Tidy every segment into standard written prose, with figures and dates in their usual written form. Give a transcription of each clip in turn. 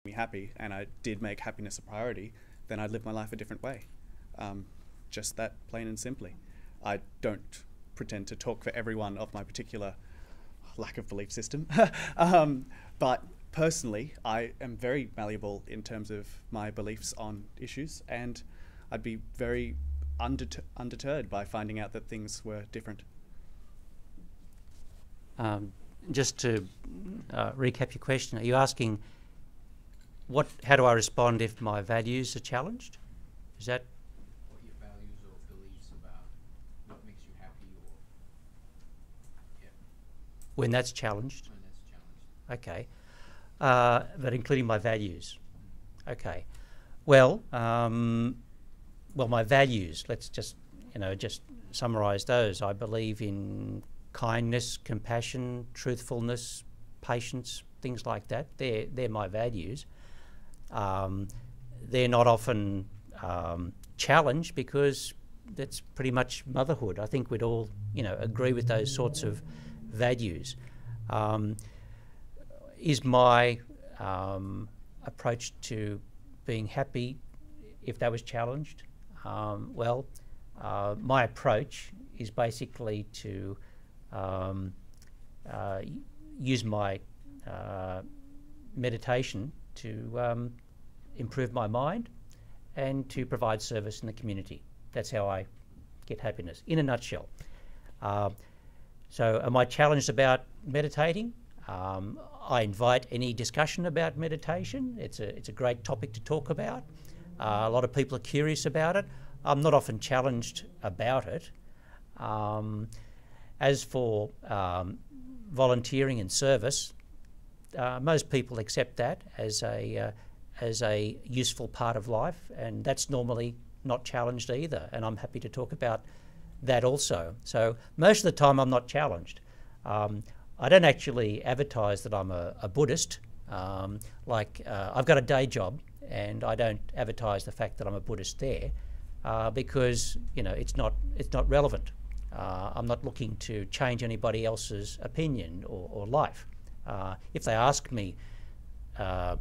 me happy and I did make happiness a priority, then I'd live my life a different way. Just that, plain and simply. I don't pretend to talk for everyone of my particular lack of belief system, but personally, I am very malleable in terms of my beliefs on issues, and I'd be very undeterred by finding out that things were different. Just to recap your question, are you asking how do I respond if my values are challenged? Is that? What your values or beliefs about what makes you happy, or When that's challenged? when that's challenged. Okay. But including my values. Okay. Well, my values, let's just summarise those. I believe in kindness, compassion, truthfulness, patience, things like that. They're my values. They're not often challenged because that's pretty much motherhood. I think we'd all, agree with those sorts of values. Is my approach to being happy, if that was challenged? My approach is basically to use my meditation to improve my mind and to provide service in the community. That's how I get happiness, in a nutshell. So am I challenged about meditating? I invite any discussion about meditation. It's a great topic to talk about. A lot of people are curious about it. I'm not often challenged about it. As for volunteering and service, most people accept that as a useful part of life, and that's normally not challenged either, and I'm happy to talk about that also. So most of the time I'm not challenged. I don't actually advertise that I'm a Buddhist. I've got a day job, and I don't advertise the fact that I'm a Buddhist there because it's not relevant. I'm not looking to change anybody else's opinion or life. If they ask me, are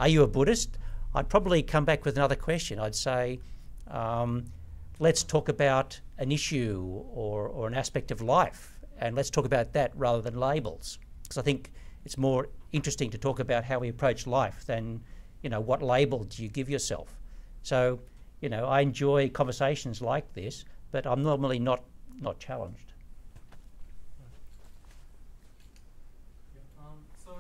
you a Buddhist? I'd probably come back with another question. I'd say, let's talk about an issue or an aspect of life, and let's talk about that rather than labels. Because I think it's more interesting to talk about how we approach life than, what label do you give yourself. So, I enjoy conversations like this, but I'm normally not challenged. So,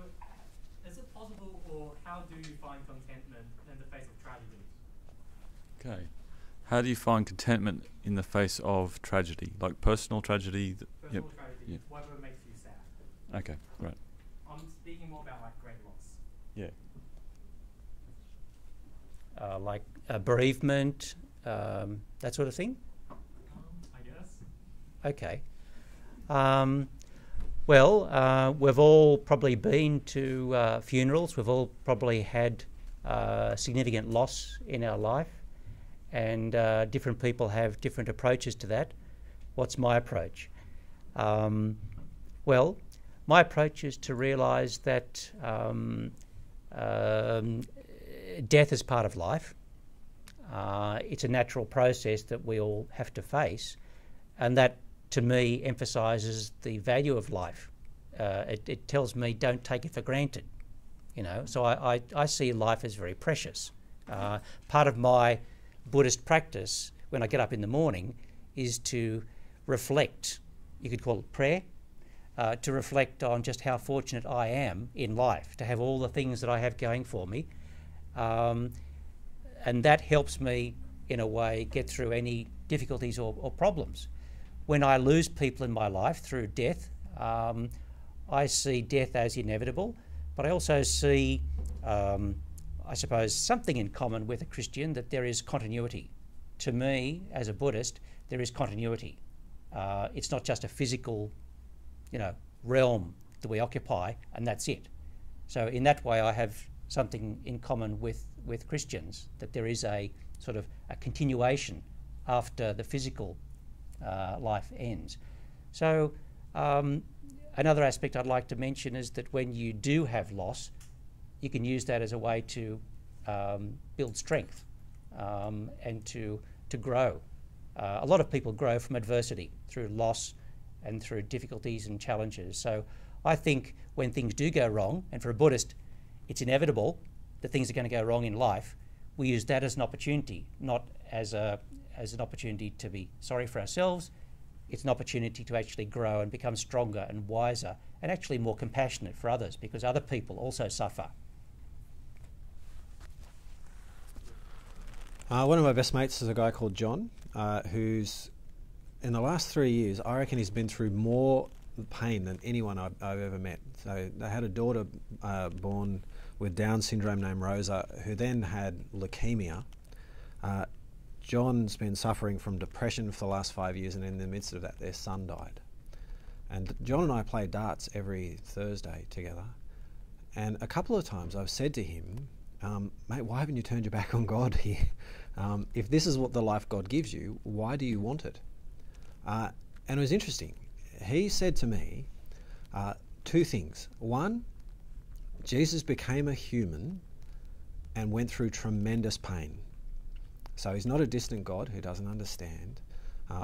is it possible, or how do you find contentment in the face of tragedy? Okay. How do you find contentment in the face of tragedy? Like personal tragedy? Personal tragedy, whatever makes you sad. Okay, right. I'm speaking more about great loss. Yeah. Like bereavement, that sort of thing? I guess. Okay. We've all probably been to funerals. We've all probably had significant loss in our life, and different people have different approaches to that. What's my approach? My approach is to realise that death is part of life. It's a natural process that we all have to face, and that, to me, emphasises the value of life. It tells me don't take it for granted, So I see life as very precious. Part of my Buddhist practice, when I get up in the morning, is to reflect. You could call it prayer. To reflect on just how fortunate I am in life, to have all the things that I have going for me. And that helps me, in a way, get through any difficulties or problems. When I lose people in my life through death, I see death as inevitable, but I also see, I suppose, something in common with a Christian, that there is continuity. To me, as a Buddhist, there is continuity. It's not just a physical, realm that we occupy, and that's it. So in that way, I have something in common with Christians, that there is a sort of a continuation after the physical life ends. So another aspect I'd like to mention is that when you do have loss, you can use that as a way to build strength and to grow. A lot of people grow from adversity, through loss and through difficulties and challenges. So I think when things do go wrong, and for a Buddhist, it's inevitable that things are going to go wrong in life, we use that as an opportunity, not as an opportunity to be sorry for ourselves. It's an opportunity to actually grow and become stronger and wiser and actually more compassionate for others, because other people also suffer. One of my best mates is a guy called John, who's, in the last 3 years, I reckon he's been through more pain than anyone I've ever met. So they had a daughter born with Down syndrome named Rosa, who then had leukemia. John's been suffering from depression for the last 5 years, and in the midst of that, their son died. And John and I play darts every Thursday together. And a couple of times I've said to him, mate, why haven't you turned your back on God here? If this is what the life God gives you, why do you want it? And it was interesting. He said to me two things. One, Jesus became a human and went through tremendous pain. So he's not a distant God who doesn't understand.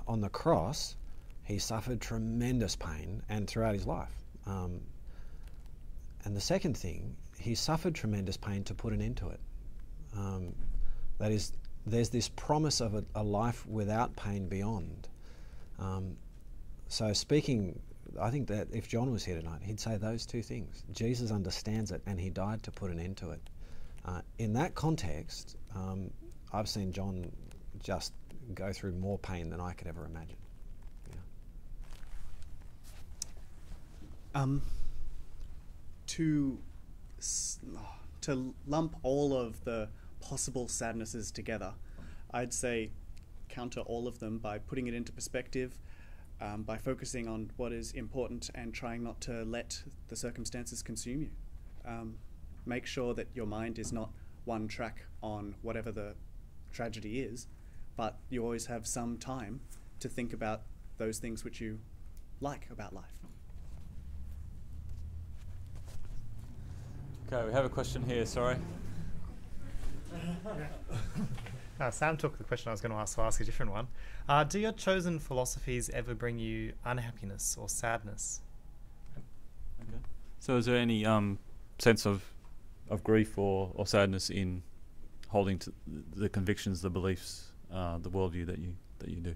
On the cross, he suffered tremendous pain and throughout his life. And the second thing, he suffered tremendous pain to put an end to it. That is, there's this promise of a life without pain beyond. So speaking, I think that if John was here tonight, he'd say those two things. Jesus understands it and he died to put an end to it. In that context, I've seen John just go through more pain than I could ever imagine. Yeah. To lump all of the possible sadnesses together, I'd say counter all of them by putting it into perspective, by focusing on what is important and trying not to let the circumstances consume you. Make sure that your mind is not one track on whatever the tragedy is, but you always have some time to think about those things which you like about life. Okay, we have a question here, sorry. Sam took the question I was going to ask, so I'll ask a different one. Do your chosen philosophies ever bring you unhappiness or sadness? Okay. So is there any sense of grief or sadness in holding to the convictions, the beliefs, the worldview that you do?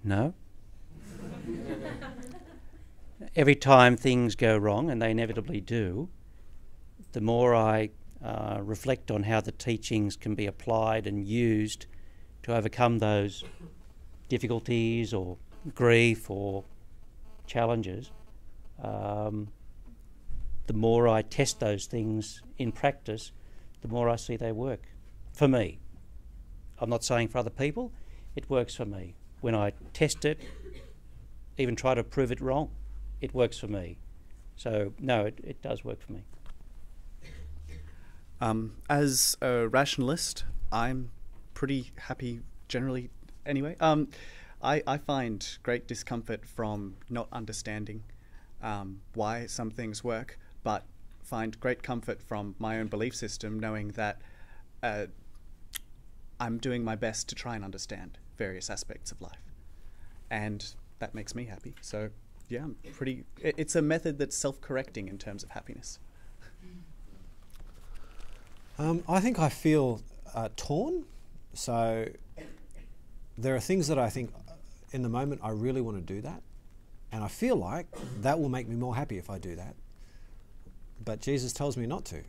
No. Every time things go wrong, and they inevitably do, the more I reflect on how the teachings can be applied and used to overcome those difficulties or grief or challenges, the more I test those things in practice, the more I see they work. For me. I'm not saying for other people, it works for me. When I test it, even try to prove it wrong, it works for me. So, no, it does work for me. As a rationalist, I'm pretty happy generally anyway. I find great discomfort from not understanding why some things work, but find great comfort from my own belief system knowing that I'm doing my best to try and understand various aspects of life. And that makes me happy. So, yeah, it's a method that's self-correcting in terms of happiness. I think I feel torn. So there are things that I think in the moment I really want to do that. And I feel like that will make me more happy if I do that. But Jesus tells me not to.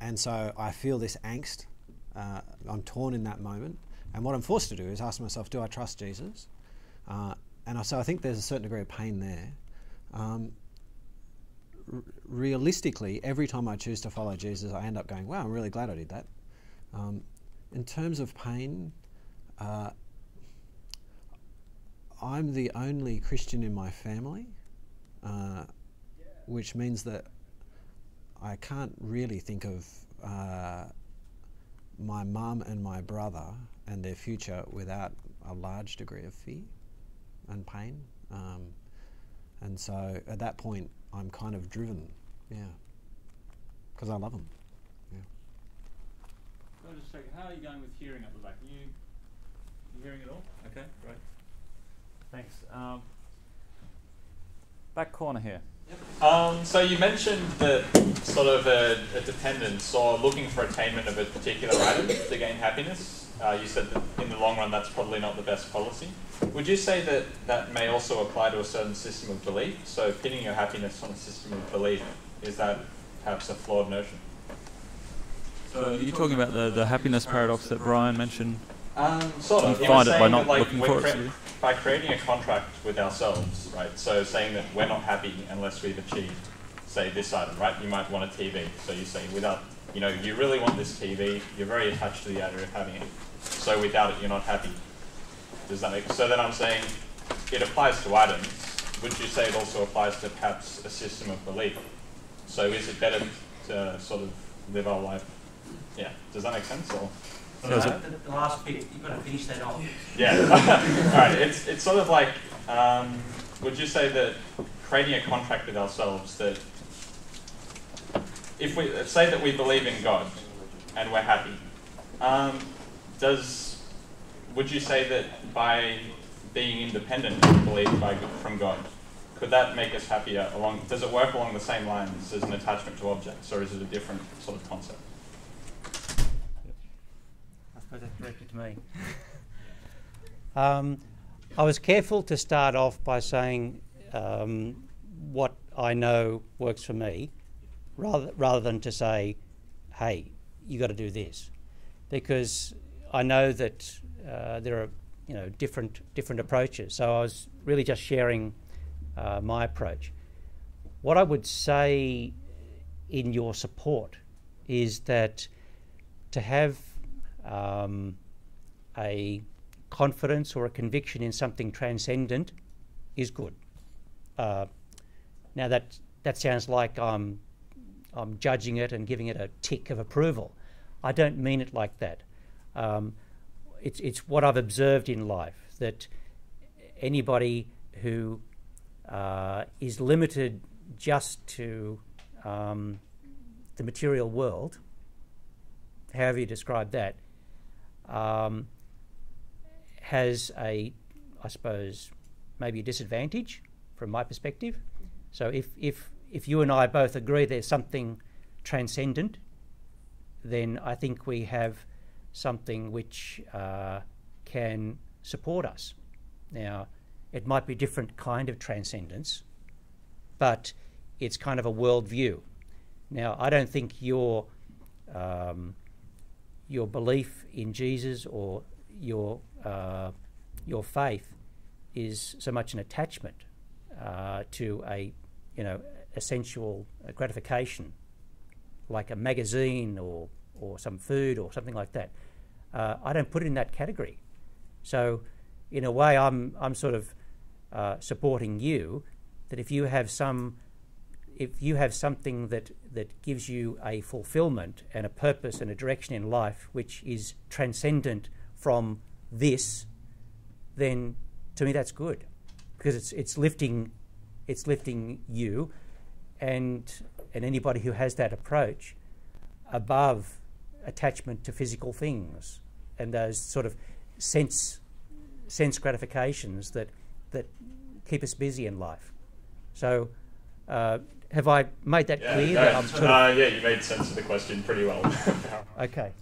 And so I feel this angst. I'm torn in that moment. And what I'm forced to do is ask myself, do I trust Jesus? So I think there's a certain degree of pain there. Realistically, every time I choose to follow Jesus, I end up going, wow, I'm really glad I did that. In terms of pain, I'm the only Christian in my family, which means that I can't really think of my mum and my brother and their future without a large degree of fear and pain. And so at that point, I'm kind of driven, yeah, because I love them. Yeah. Can I just check, how are you going with hearing at the back? You hearing it all? Okay, great. Thanks. Back corner here. So you mentioned that sort of a dependence or looking for attainment of a particular item to gain happiness. You said that in the long run that's probably not the best policy. Would you say that that may also apply to a certain system of belief? So pinning your happiness on a system of belief, is that perhaps a flawed notion? So are you talking about the happiness paradox that Brian mentioned? Sort of. You find it by saying not that, like, looking for it. by creating a contract with ourselves, right? So saying that we're not happy unless we've achieved, say, this item, right? You might want a TV. So you say without, you really want this TV. You're very attached to the idea of having it. So without it, you're not happy. Does that make? So then I'm saying it applies to items. Would you say it also applies to perhaps a system of belief? So is it better to sort of live our life? Yeah. Does that make sense? Or? So the last bit, you've got to finish that off. Yeah. All right. It's sort of like, would you say that creating a contract with ourselves that if we say that we believe in God and we're happy, would you say that by being independent of belief from God, could that make us happier does it work along the same lines as an attachment to objects, or is it a different sort of concept? I suppose that's directed to me. I was careful to start off by saying what I know works for me, rather than to say, hey, you got to do this, because I know that there are different approaches. So I was really just sharing my approach. What I would say in your support is that to have a confidence or a conviction in something transcendent is good. Now that sounds like I'm judging it and giving it a tick of approval. I don't mean it like that. It's what I've observed in life, that anybody who is limited just to the material world, however you describe that, has I suppose, maybe a disadvantage from my perspective. So if you and I both agree there's something transcendent, then I think we have something which can support us. Now, it might be a different kind of transcendence, but it's kind of a worldview. Now, I don't think your belief in Jesus or your faith is so much an attachment to a sensual gratification, like a magazine or some food or something like that. I don't put it in that category. So, in a way, I'm sort of supporting you that if you have something that gives you a fulfillment and a purpose and a direction in life which is transcendent from this, then to me that's good, because it's lifting you and anybody who has that approach above attachment to physical things and those sort of sense gratifications that keep us busy in life. So have I made that clear? Yeah, that I'm sort of you made sense of the question pretty well. Okay.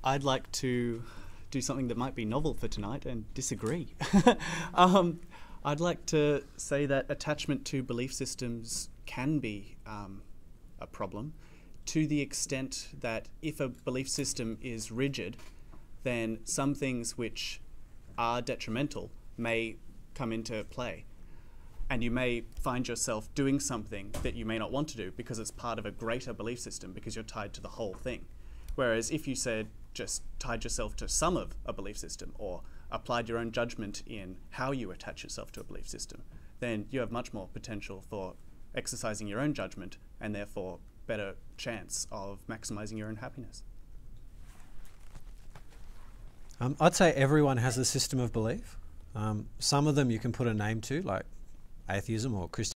I'd like to do something that might be novel for tonight and disagree. I'd like to say that attachment to belief systems can be a problem, to the extent that if a belief system is rigid, then some things which are detrimental may come into play. And you may find yourself doing something that you may not want to do because it's part of a greater belief system, because you're tied to the whole thing. Whereas if you said just tied yourself to some of a belief system or applied your own judgment in how you attach yourself to a belief system, then you have much more potential for exercising your own judgment and therefore better chance of maximizing your own happiness. I'd say everyone has a system of belief. Some of them you can put a name to, like atheism or Christianity.